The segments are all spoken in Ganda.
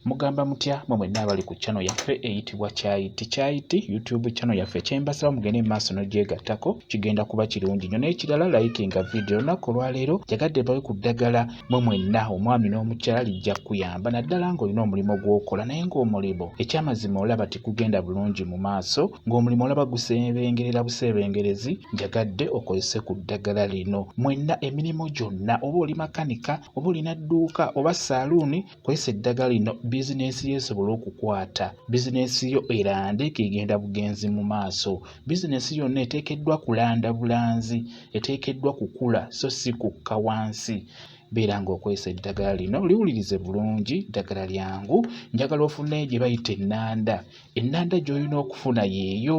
Mugamba mutya mwenna abali ku channel yaffe eyitibwa Kyayiti YouTube channel yaffe kyembasaba mugende maaso n'ogyegattako kigenda kuba kirungi nnyo n'ekirala likinga video olunaku olwaleero jagadde bawe ku ddagala mwenna omwami n'omukyala lijja kuyamba naddala ng'olina omulimu gw'okola naye ng'omulimu ekyamazima olaba tikugenda bulungi mu maaso ng'omulimu olaba gusebengerera busebengerezi jagadde okozese ku ddagala lino mwenna emirimu gyonna oba oli makanika oba olina dduuka oba saaluuni kozesa eddagala lino bizinesi yesobola okukwata bizinesi yo erande kigenda bugenzi mu maaso bizinesi yonna eteekeddwa kulanda bulanzi eteekeddwa kukula so si kukka wansi beera ng'okozesa eddagala lino liwulirize bulungi ddagala lyangu njagala ofune gye bayita Enanda gy'olina okufuna yeeyo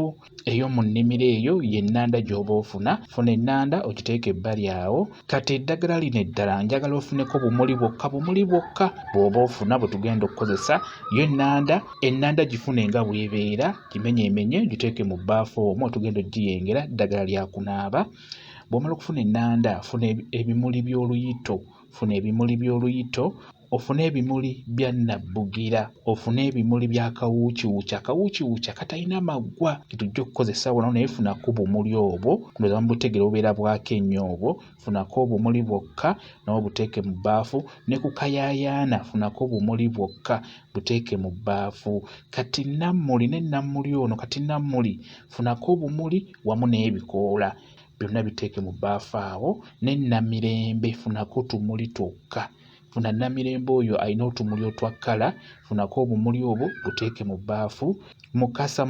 mu nnimiro eyo y'Enanda gy'oba ofuna funa Enanda ogiteeke ebbali awo kati eddagala lino eddala njagala ofuneko bumuli bwokka bw'oba ofuna bwe tugenda okukozesa yo Enanda gifune nga bw'ebeera gimenyeemenye giteeke mu bbaafu omwo tugenda ogiyengera ddagala lya kunaaba bw'omala okufuna Enanda funa ebimuli by'oluyito ofune ebimuli bya nabbugira ofune ebimuli bya kawuukiwuuki katalina maggwa tetujja okukozesa wano naye funako bumuli obwo ndoza mubutegere bubeera bwako ennyo obwo funako obumuli bwokka nabwo buteeke mu bbaafu ne ku kayaayaana funako obumuli bwokka buteeke mu bbaafu kati nammuli ono funako obumuli wamu n'ebikoola byonna biteeke mu bbaafu awo n'ennamirembe funako tumuli twokka funa namirembe oyo alina otumuli otwa kkala funako obumuli obwo buteeke mu bbaafu mukasa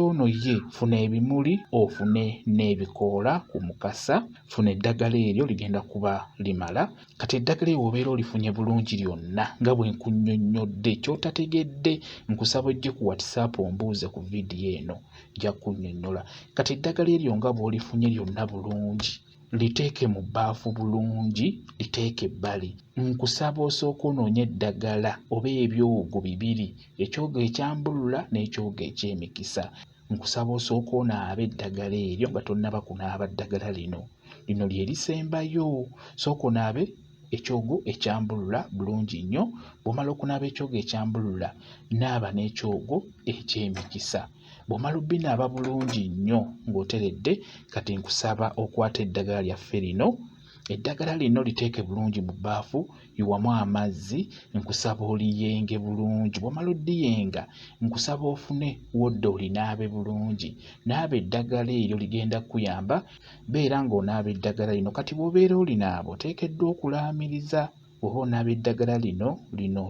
ono ye funa ebimuli ofune n'ebikoola ku mukasa funa eddagala eryo ligenda kuba limala kati eddagala eryo obeera olifunye bulungi lyonna nga bwe nkunnyonnyodde ky'otategedde nkusaba ojje ku WhatsApp ombuuze ku vidiyo eno nja kunnyonnyola kati eddagala eryo nga bw'olifunye lyonna bulungi liteeke mu bbaafu bulungi liteeke ebbali nkusaba osooka onoonye eddagala oba ebyogo bibiri ekyogo ekyambulula n'ekyogo eky'emikisa nkusaba osooka onaabe eddagala eryo nga tonnaba kunaaba ddagala lino lye lisembayo sooka onaabe ekyogo ekyambulula bulungi nnyo bw'omala okunaaba ekyogo ekyambulula naaba n'ekyogo eky'emikisa bw'omala obbinaaba bulungi nnyo ng'oteredde kati nkusaba okwata eddagala lyaffe lino eddagala lino liteeke bulungi mu bbaafu yiwamu amazzi nkusaba oliyenge bulungi bw'omala oddiyenga nkusaba ofune woddo olinaabe bulungi naaba eddagala eryo ligenda kuyamba beera ng'onaaba eddagala lino kati bw'obeera olinaaba oteekeddwa okulaamiriza bw'oba onaaba eddagala lino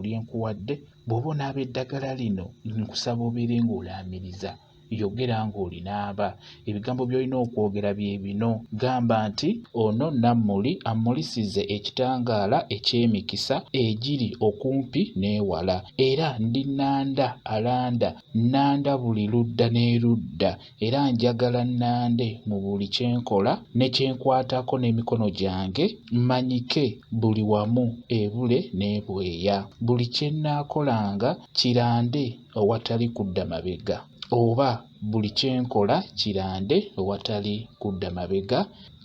lyenkuwadde bw'oba onaaba eddagala lino nkusaba obeere ng'olaamiriza yogera ng'olinaaba ebigambo by'olina okwogera bye bino gamba nti ono nammuli ammulisize ekitangaala eky'emikisa egiri okumpi n'ewala era ndi Nanda alanda Nanda buli ludda n'erudda era njagala nnande mu buli kyenkola ne kyenkwatako n'emikono gyange mmanyike buli wamu ebule n'ebweya buli kyennaakolanga kirande owatali kudda mabega oba buli kyenkola kirande owatali kudda mabega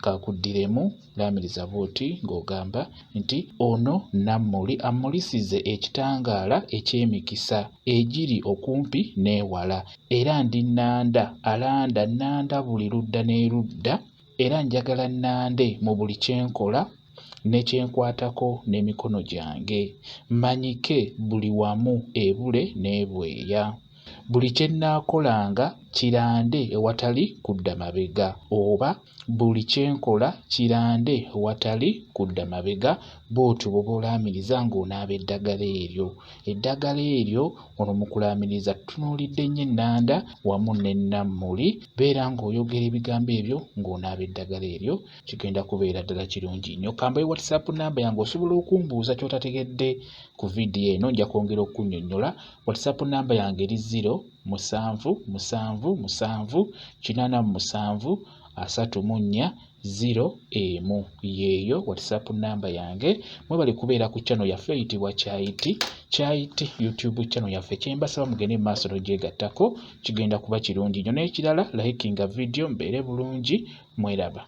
kakuddiremu laamiriza bw'oti ng'ogamba nti ono nammuli ammulisize ekitangaala eky'emikisa egiri okumpi n'ewala era ndi Nanda alanda Nanda buli ludda n'erudda era njagala nnande mu buli kyenkola ne kyenkwatako n'emikono gyange mmanyike buli wamu ebule n'ebweya buli kyennaakolanga kirande ewatali kudda mabega oba buli kyenkola kirande ewatali kudda mabega bw'otyo bw'oba olaamiriza ng'onaaba eddagala eryo ono mu kulaamiriza tutunuulidde nnyo Enanda wamu n'ennammuli beera ng'oyogera ebigambo ebyo ng'onaaba eddagala eryo kigenda kubeera ddala kirungi nnyo kambayo WhatsApp namba yange osobola okumbuuza ky'otategedde ku vidiyo eno nja kwongera okunnyonnyola WhatsApp namba yange eri 07773734 yeeyo WhatsApp namba yange mwebali kubeera ku channel yaffe eyitibwa Kyayiti YouTube channel yaffe kyembasaba mugende maaso n'ogyegattako kigenda kuba kirungi nnyo n'ekirala likinga vidiyo mbeere bulungi mweraba